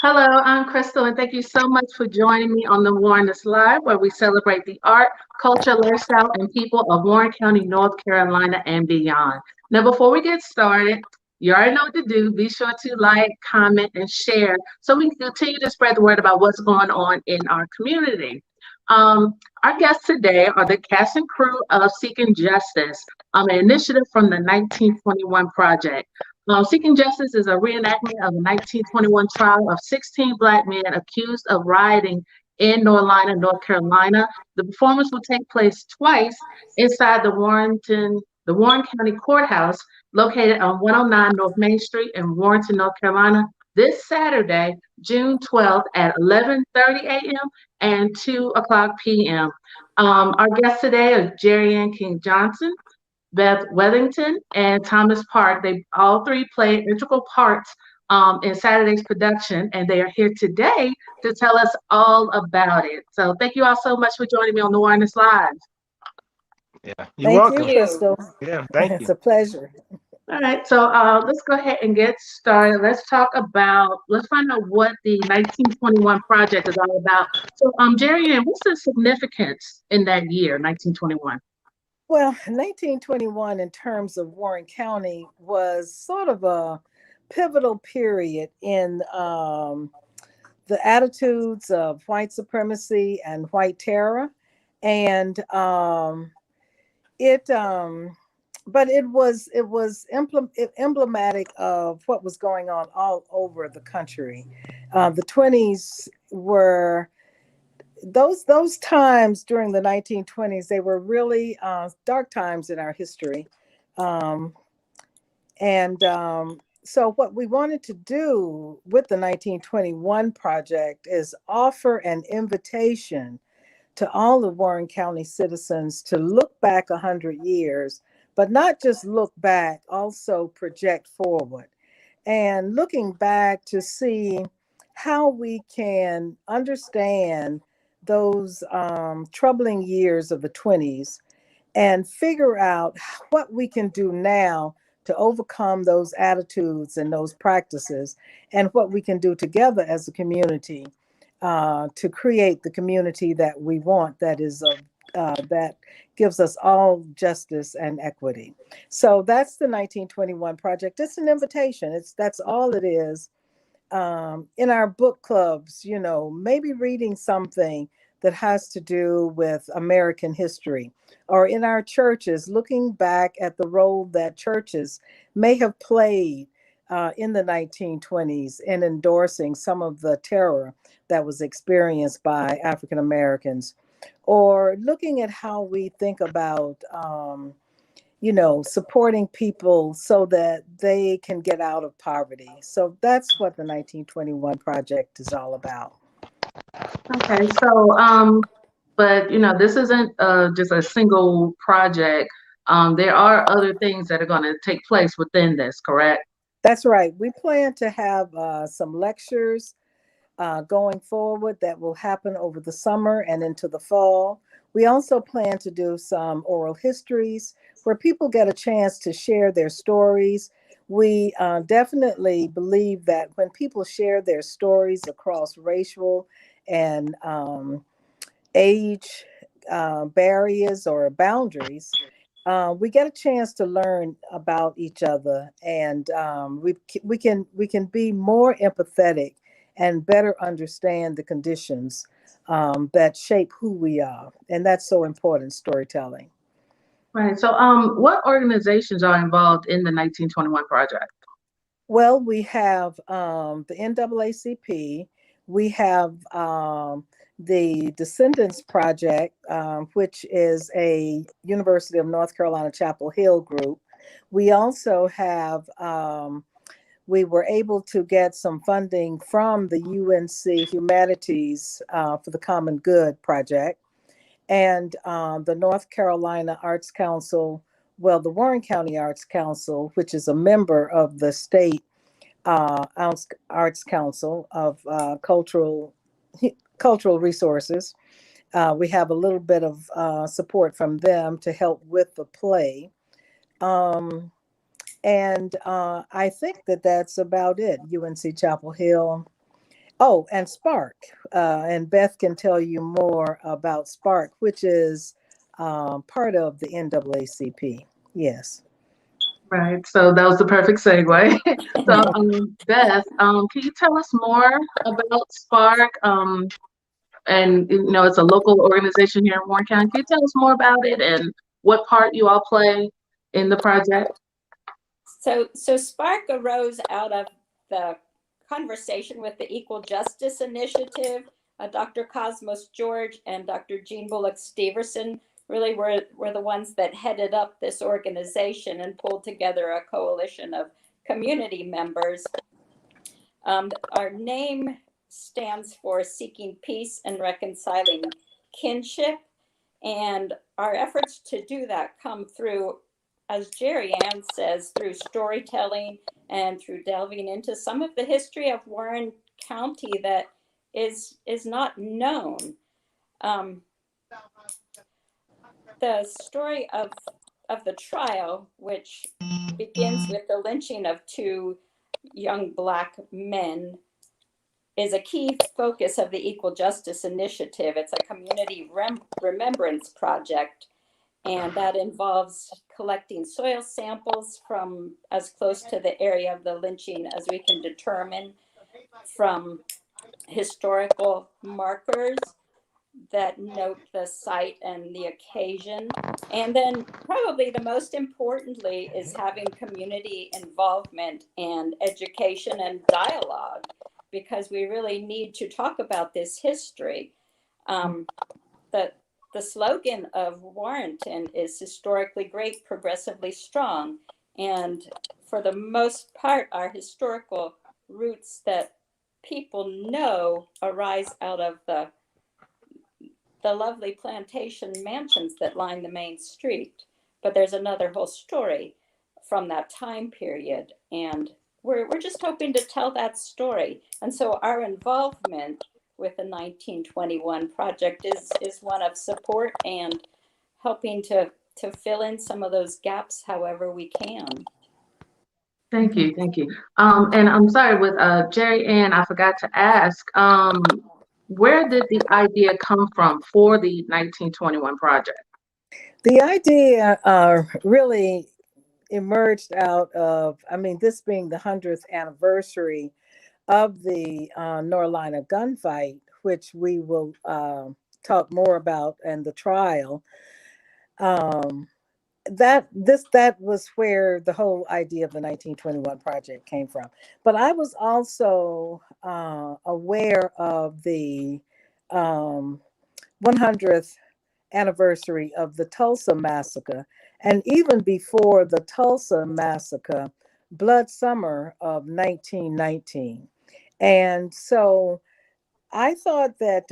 Hello, I'm Crystal, and thank you so much for joining me on the Warrenist Live, where we celebrate the art, culture, lifestyle, and people of Warren County, North Carolina, and beyond. Now, before we get started, you already know what to do. Be sure to like, comment, and share so we can continue to spread the word about what's going on in our community. Um, our guests today are the cast and crew of Seeking Justice, an initiative from the 1921 Project. Seeking Justice is a reenactment of the 1921 trial of 16 Black men accused of rioting in Norlina, North Carolina. The performance will take place twice inside the Warren County Courthouse, located on 109 North Main Street in Warrenton, North Carolina, this Saturday, June 12th at 11:30 a.m. and 2 o'clock p.m. Our guests today are Jereann King Johnson, Beth Wethington, and Thomas Park. They all three played integral parts in Saturday's production, and they are here today to tell us all about it. So thank you all so much for joining me on the Warrenist Live. Yeah, you're Thank you, welcome. Crystal. Yeah, thank It's you. a pleasure. All right, so let's go ahead and get started. Let's find out what the 1921 project is all about. So, Jerry, what's the significance in that year, 1921? Well, 1921, in terms of Warren County, was sort of a pivotal period in the attitudes of white supremacy and white terror. And it but emblematic of what was going on all over the country. The 20s were those times during the 1920s. They were really dark times in our history, um, and so what we wanted to do with the 1921 project is offer an invitation to all the Warren County citizens to look back 100 years, but not just look back, also project forward. And looking back to see how we can understand those troubling years of the 20s and figure out what we can do now to overcome those attitudes and those practices, and what we can do together as a community to create the community that we want, that gives us all justice and equity. So that's the 1921 project. It's an invitation. That's all it is. In our book clubs, maybe reading something that has to do with American history, or in our churches, looking back at the role that churches may have played in the 1920s in endorsing some of the terror that was experienced by African Americans, or looking at how we think about supporting people so that they can get out of poverty. So that's what the 1921 project is all about. Okay, so but this isn't just a single project. There are other things that are going to take place within this, correct? That's right. We plan to have some lectures going forward that will happen over the summer and into the fall. We also plan to do some oral histories where people get a chance to share their stories. We definitely believe that when people share their stories across racial and age barriers or boundaries, we get a chance to learn about each other, and we can be more empathetic and better understand the conditions that shape who we are, and that's so important. Storytelling. Right. So, what organizations are involved in the 1921 project? Well, we have the NAACP. We have the Descendants Project, which is a University of North Carolina Chapel Hill group. We also have, we were able to get some funding from the UNC Humanities for the Common Good Project, and the North Carolina Arts Council, the Warren County Arts Council, which is a member of the state Arts Council of cultural resources. We have a little bit of support from them to help with the play. And I think that that's about it. UNC Chapel Hill. Oh, and Spark. And Beth can tell you more about Spark, which is part of the NAACP. Yes. Right. So that was the perfect segue. So, Beth, can you tell us more about Spark? And it's a local organization here in Warren County. Can you tell us more about it and what part you all play in the project? So Spark arose out of the conversation with the Equal Justice Initiative. Dr. Cosmos George and Dr. Jean Bullock Steverson really were the ones that headed up this organization and pulled together a coalition of community members. Our name stands for Seeking Peace and Reconciling Kinship. And our efforts to do that come through, as Jereann says, through storytelling and through delving into some of the history of Warren County that is not known. The story of the trial, which begins with the lynching of two young Black men, is a key focus of the Equal Justice Initiative. It's a community remembrance project, and that involves collecting soil samples from as close to the area of the lynching as we can determine, from historical markers that note the site and the occasion. And then probably the most importantly is having community involvement and education and dialogue, because we really need to talk about this history. The slogan of Warrenton is historically great, progressively strong. And for the most part, our historical roots that people know arise out of the lovely plantation mansions that line the main street. But there's another whole story from that time period. And we're just hoping to tell that story. And so our involvement with the 1921 project is one of support and helping to fill in some of those gaps however we can. Thank you, thank you. And I'm sorry, with Jereann, I forgot to ask, where did the idea come from for the 1921 project? The idea really emerged out of, this being the 100th anniversary of the Norlina gunfight, which we will talk more about, and the trial. That was where the whole idea of the 1921 project came from. But I was also aware of the 100th anniversary of the Tulsa massacre, and even before the Tulsa massacre, Blood Summer of 1919. And so I thought that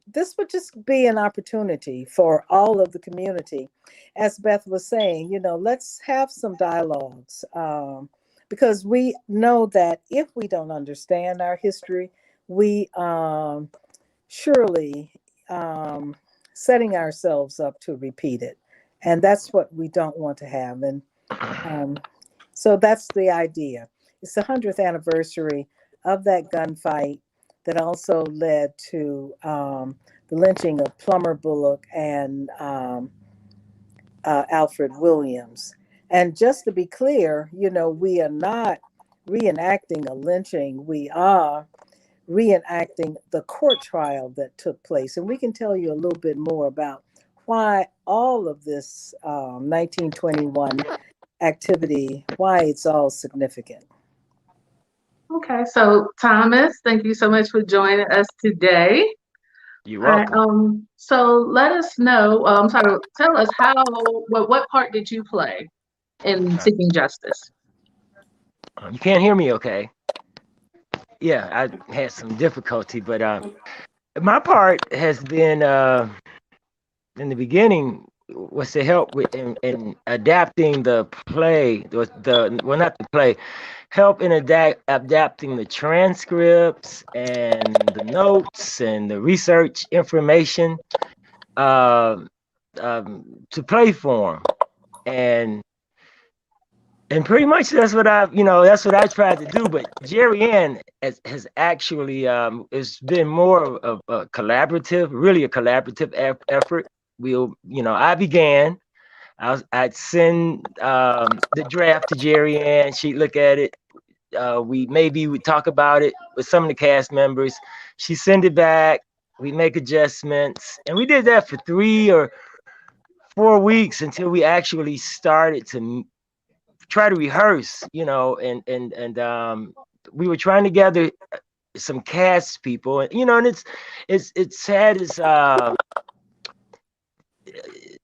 this would just be an opportunity for all of the community. As Beth was saying, let's have some dialogues, because we know that if we don't understand our history, we surely setting ourselves up to repeat it. And that's what we don't want to have. And so that's the idea. It's the 100th anniversary of that gunfight that also led to the lynching of Plummer Bullock and Alfred Williams. And just to be clear, we are not reenacting a lynching. We are reenacting the court trial that took place. And we can tell you a little bit more about why all of this 1921 activity, why it's all significant. Okay, so Thomas, thank you so much for joining us today. You're welcome. So let us know, tell us what part did you play in seeking justice? You can't hear me okay? Yeah, I had some difficulty, but my part has been, in the beginning, was to help with in adapting the play, well, not the play, help in adapting the transcripts and the notes and the research information to play form. And And pretty much that's what that's what I tried to do. But Jereann has actually it's been more of a collaborative, really a collaborative effort. I began. I'd send the draft to Jereann. She'd look at it. We would talk about it with some of the cast members. She'd send it back. We make adjustments, and we did that for 3 or 4 weeks until we actually started to try to rehearse, and we were trying to gather some cast people, and it's had its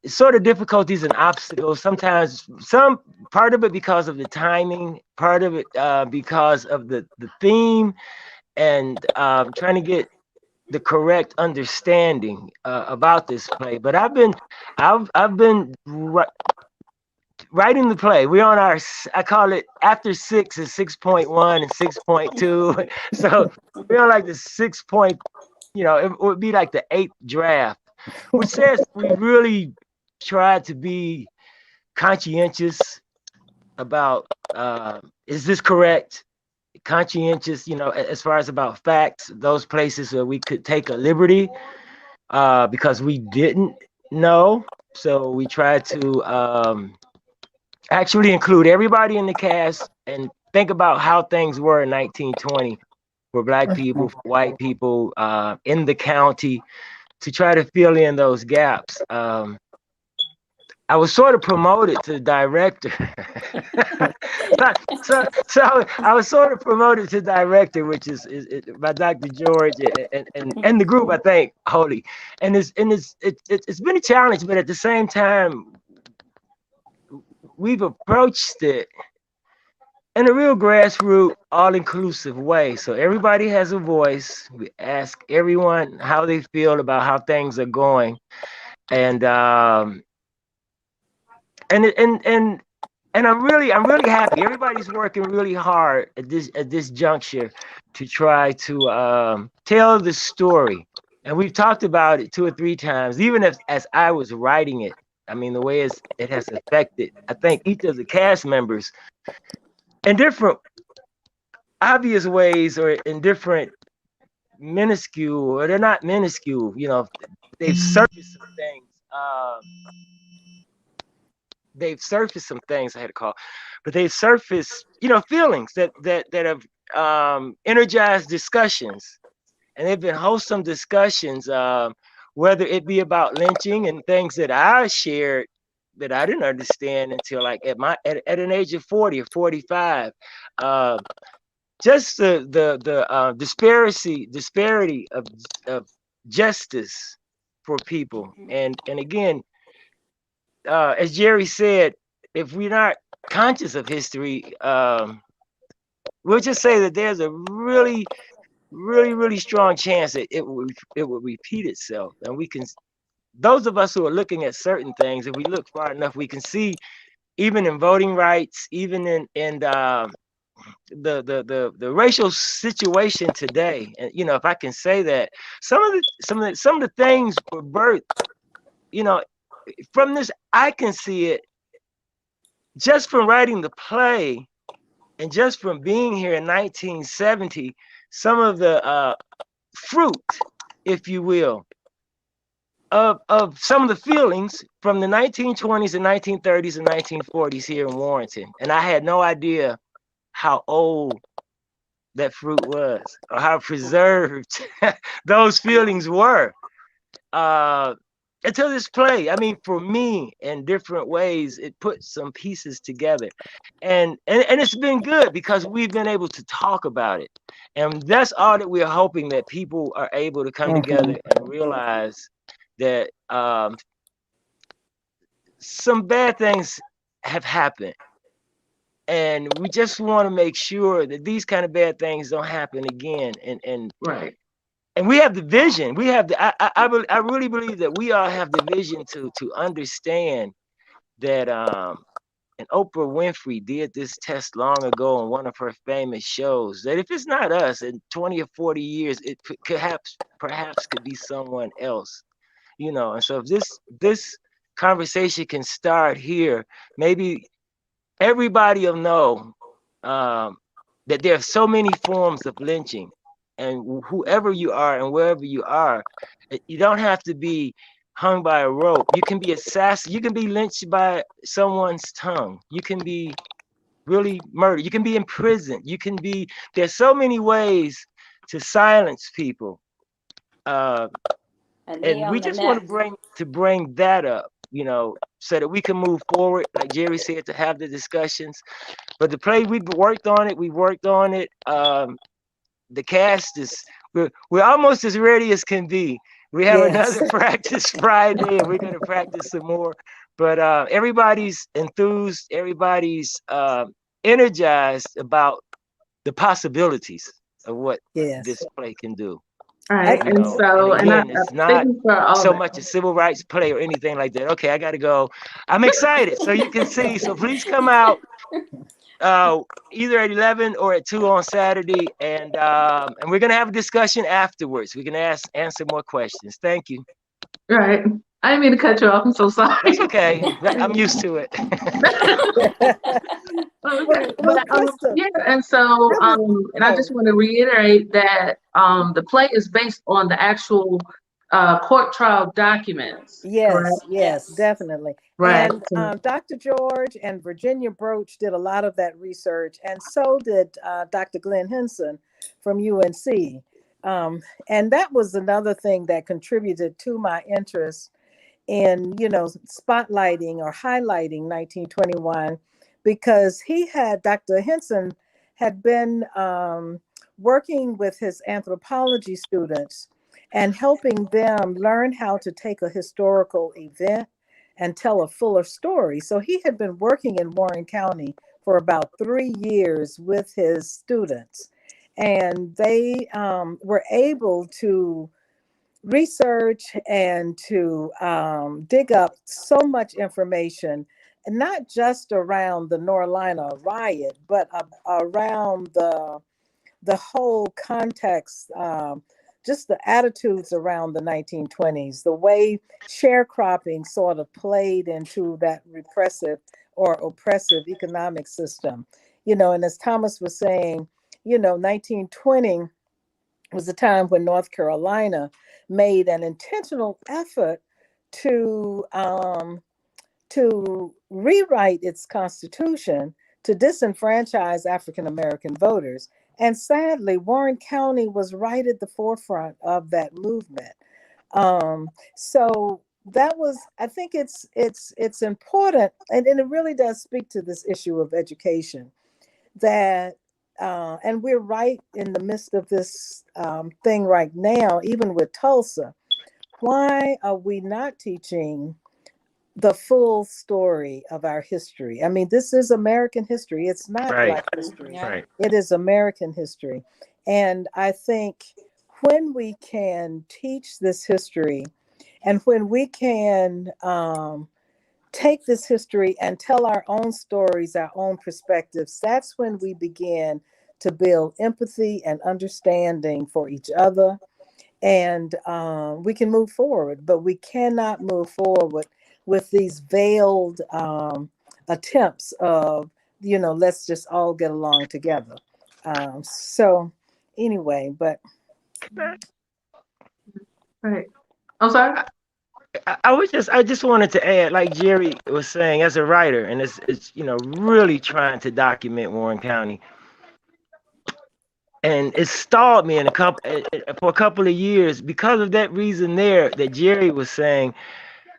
sort of difficulties and obstacles. Sometimes some part of it because of the timing, part of it because of the theme, and trying to get the correct understanding about this play. But I've been writing the play. We're on I call it after 6 is 6.1 and 6.2. So we're on like the 6 point, it would be like the 8th draft, which says we really tried to be conscientious about, is this correct? Conscientious, as far as about facts, those places where we could take a liberty because we didn't know. So we tried to actually include everybody in the cast and think about how things were in 1920 for Black people, for white people in the county, to try to fill in those gaps. I was sort of promoted to director. so I was sort of promoted to director, which is by Dr. George and the group, I think, Holy. And it's been a challenge, but at the same time, we've approached it in a real grassroots, all-inclusive way. So everybody has a voice. We ask everyone how they feel about how things are going, and I'm really happy. Everybody's working really hard at this juncture to try to tell the story. And we've talked about it 2 or 3 times, even as I was writing it. I mean, the way it has affected, I think, each of the cast members in different obvious ways, or in different minuscule, or they're not minuscule, they've surfaced some things. I had to call, but they've surfaced, feelings that have energized discussions, and they've been wholesome discussions, whether it be about lynching and things that I shared that I didn't understand until like at an age of 40 or 45. Just the disparity of justice for people, and again, as Jerry said, if we're not conscious of history, we'll just say that there's a really, really, really strong chance that it will repeat itself. And those of us who are looking at certain things, if we look far enough, we can see, even in voting rights, even in the racial situation today. And if I can say that, some of the things were birthed, from this. I can see it just from writing the play, and just from being here in 1970. Some of the fruit, if you will, of some of the feelings from the 1920s and 1930s and 1940s here in Warrenton. And I had no idea how old that fruit was, or how preserved those feelings were. Until this play, I mean, for me, in different ways, it put some pieces together, and it's been good because we've been able to talk about it, and that's all that we're hoping, that people are able to come together and realize that some bad things have happened, and we just want to make sure that these kind of bad things don't happen again, and Right. And we have the vision. We have I really believe that we all have the vision to understand that and Oprah Winfrey did this test long ago on one of her famous shows, that if it's not us in 20 or 40 years, it perhaps could be someone else, And so if this conversation can start here, maybe everybody will know that there are so many forms of lynching, and whoever you are and wherever you are, you don't have to be hung by a rope. You can be assassinated. You can be lynched by someone's tongue. You can be really murdered. You can be imprisoned. You can be. There's so many ways to silence people, A knee and on we the just want neck. to bring that up, so that we can move forward, like Jerry said, to have the discussions. But the play, we've worked on it. We worked on it. The cast is we're almost as ready as can be. We have Yes. another practice Friday, and we're going to practice some more. But everybody's enthused. Everybody's energized about the possibilities of what Yes. this play can do. All right. I, And And so, and again, it's thank not you for all so that. much a civil rights play or anything like that. Okay, I got to go. I'm excited, so you can see. So please come out either at 11 or at 2 on Saturday, and we're gonna have a discussion afterwards. We can answer more questions. Thank you. Right. I didn't mean to cut you off. I'm so sorry. That's okay. I'm used to it. Okay, well, but Krista, yeah, and so I was, and I just want to reiterate that the play is based on the actual court trial documents, correct? yes, Yes. definitely. Right. And Dr. George and Virginia Broach did a lot of that research, and so did Dr. Glenn Henson from UNC. And that was another thing that contributed to my interest in, spotlighting or highlighting 1921, because Dr. Henson had been working with his anthropology students and helping them learn how to take a historical event and tell a fuller story. So he had been working in Warren County for about 3 years with his students, and they were able to research and to dig up so much information, and not just around the Norlina riot, but around the whole context, just the attitudes around the 1920s, the way sharecropping sort of played into that repressive or oppressive economic system. And as Thomas was saying, 1920 was a time when North Carolina made an intentional effort to rewrite its constitution to disenfranchise African American voters. And sadly, Warren County was right at the forefront of that movement. So that was, I think it's important, and it really does speak to this issue of education, that and we're right in the midst of this thing right now, even with Tulsa. Why are we not teaching the full story of our history? I mean, this is American history. It's not Right. Black history. Yeah. Right. It is American history. And I think when we can teach this history, and when we can take this history and tell our own stories, our own perspectives, that's when we begin to build empathy and understanding for each other. And we can move forward, but we cannot move forward with these veiled attempts of, let's just all get along together. So anyway, but. Right. I'm sorry. I just wanted to add, like Jerry was saying, as a writer, and it's really trying to document Warren County, and it stalled me for a couple of years because of that reason there that Jerry was saying.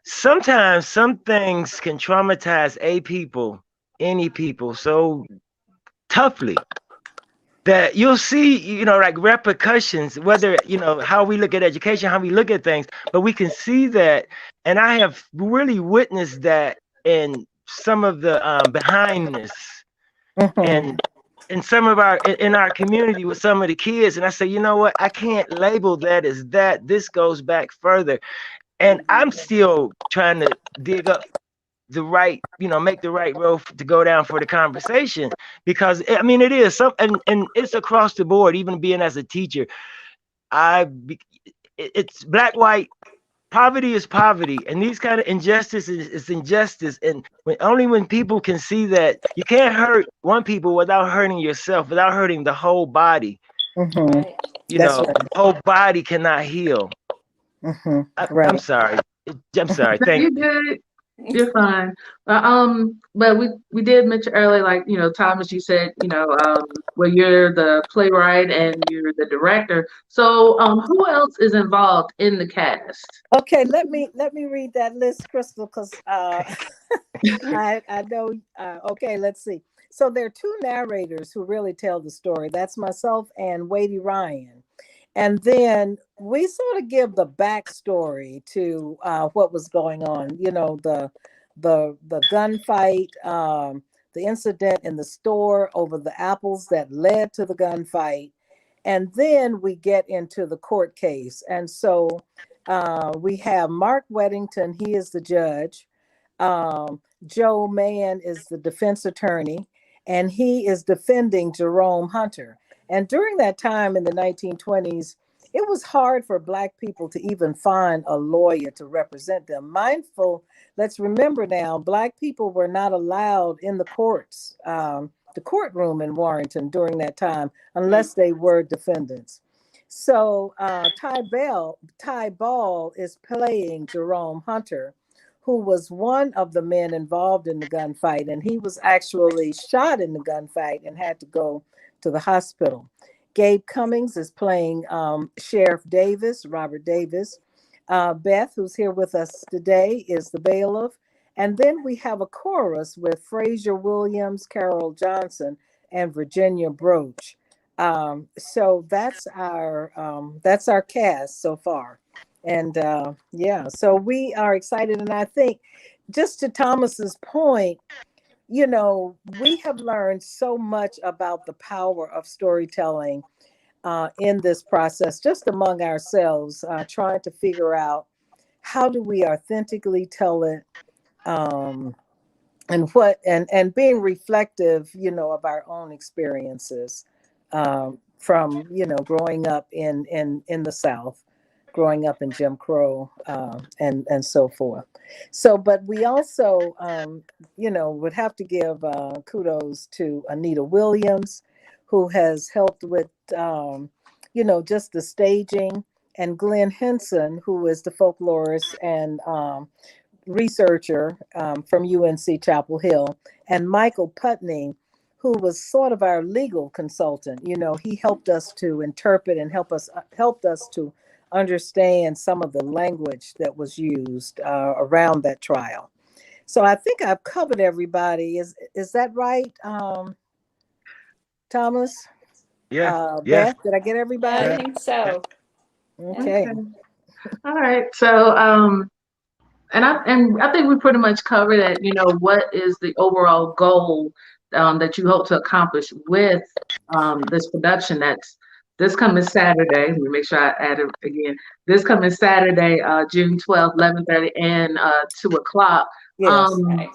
Sometimes some things can traumatize any people, so toughly that you'll see, like repercussions, whether, how we look at education, how we look at things, but we can see that. And I have really witnessed that in some of the behindness and in some of in our community with some of the kids. And I say, you know what, I can't label that as that. This goes back further. And I'm still trying to dig up the right, make the right road to go down for the conversation, because I mean, it is and it's across the board. Even being as a teacher, it's black, white, poverty is poverty, and these kind of injustice is injustice. And when people can see that you can't hurt one people without hurting yourself, without hurting the whole body. Mm-hmm. Right. That's right. Whole body cannot heal. Mm-hmm. I'm Right. sorry. I'm sorry. Thank You you. good? You're fine. But we did mention earlier, like, Thomas, you said, well, you're the playwright and you're the director. So, who else is involved in the cast? Okay, let me read that list, Crystal, because I know. Okay, let's see. So there are two narrators who really tell the story. That's myself and Wadey Ryan. And then we sort of give the backstory to what was going on. The gunfight, the incident in the store over the apples that led to the gunfight, and then we get into the court case. And so we have Mark Wethington. He is the judge. Joe Mann is the defense attorney, and he is defending Jerome Hunter. And during that time in the 1920s, it was hard for Black people to even find a lawyer to represent them. Let's remember now, Black people were not allowed in the courts, the courtroom in Warrenton during that time, unless they were defendants. So Ty Ball is playing Jerome Hunter, who was one of the men involved in the gunfight, and he was actually shot in the gunfight and had to go to the hospital. Gabe Cummings is playing Sheriff Davis, Robert Davis. Beth, who's here with us today, is the bailiff. And then we have a chorus with Fraser Williams, Carol Johnson, and Virginia Broach. So that's our cast so far. And so we are excited. And I think, just to Thomas's point, we have learned so much about the power of storytelling in this process, just among ourselves, trying to figure out how do we authentically tell it, and being reflective, of our own experiences, from growing up in the South, growing up in Jim Crow, and so forth. So, but we also, would have to give kudos to Anita Williams, who has helped with, just the staging, and Glenn Henson, who is the folklorist and researcher from UNC Chapel Hill, and Michael Putney, who was sort of our legal consultant. He helped us to interpret and helped us to understand some of the language that was used around that trial. So I think I've covered everybody. Is that right, Thomas? Yeah. Beth, did I get Yeah, everybody? I think so. Okay. All right. So, and I think we pretty much covered it. What is the overall goal that you hope to accomplish with this production? That's this coming Saturday. Let me make sure I add it again. This coming Saturday, June 12th, 11:30 and 2 o'clock. Yes. Right.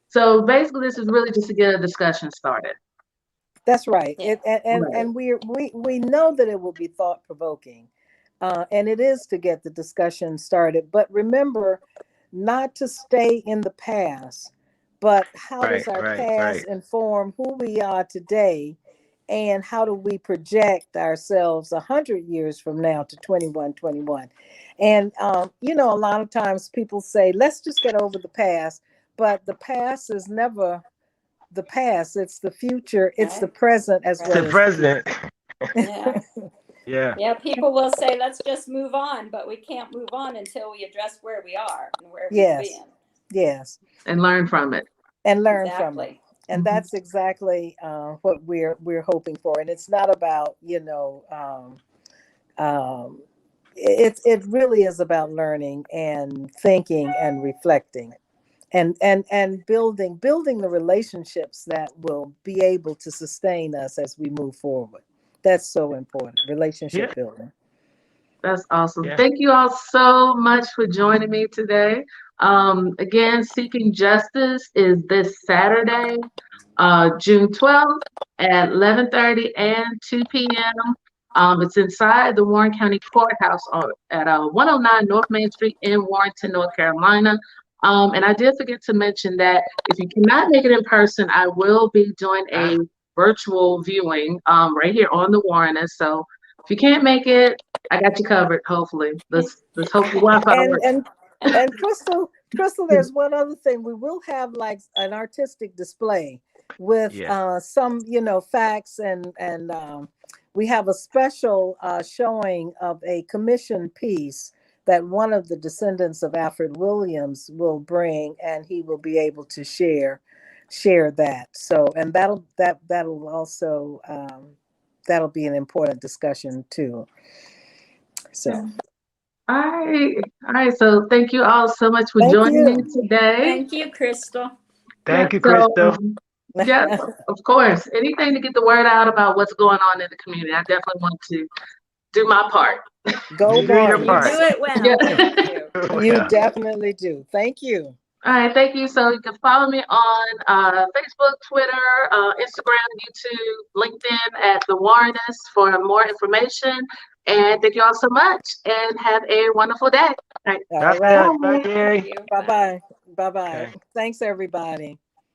So basically, this is really just to get a discussion started. That's right. Yeah. And we know that it will be thought provoking, and it is to get the discussion started. But remember, not to stay in the past, but how does our past inform who we are today, and how do we project ourselves 100 years from now to 2121? And a lot of times people say, let's just get over the past, but the past is never the past. It's the future. It's the present as well. The present. Yeah. Yeah. Yeah, people will say, let's just move on, but we can't move on until we address where we are and where we've been. Yes. And learn from it. And learn from it. And that's exactly what we're hoping for. And it's not about, it really is about learning and thinking and reflecting. And building the relationships that will be able to sustain us as we move forward. That's so important. Relationship building. That's awesome. Yeah. Thank you all so much for joining me today. Again, Seeking Justice is this Saturday, June 12th at 11:30 and 2 p.m. It's inside the Warren County Courthouse at 109 North Main Street in Warrenton, North Carolina. And I did forget to mention that if you cannot make it in person, I will be doing a virtual viewing right here on the Warrenist. So if you can't make it, I got you covered. Hopefully, let's hope the Wi-Fi works. And Crystal, there's one other thing. We will have like an artistic display with some, facts and we have a special showing of a commission piece that one of the descendants of Alfred Williams will bring, and he will be able to share that. So, and that'll also that'll be an important discussion too. So. All right. So thank you all so much for joining me today. Thank you, Crystal. Thank you, Crystal. Yeah, of course. Anything to get the word out about what's going on in the community. I definitely want to do my part. Go do your part. You do it well. Yeah. You definitely do. Thank you. All right, thank you. So you can follow me on Facebook, Twitter, Instagram, YouTube, LinkedIn at The Warrenist for more information. And thank you all so much and have a wonderful day. All right. Bye, Gary. Bye-bye. Bye-bye. Okay. Thanks, everybody.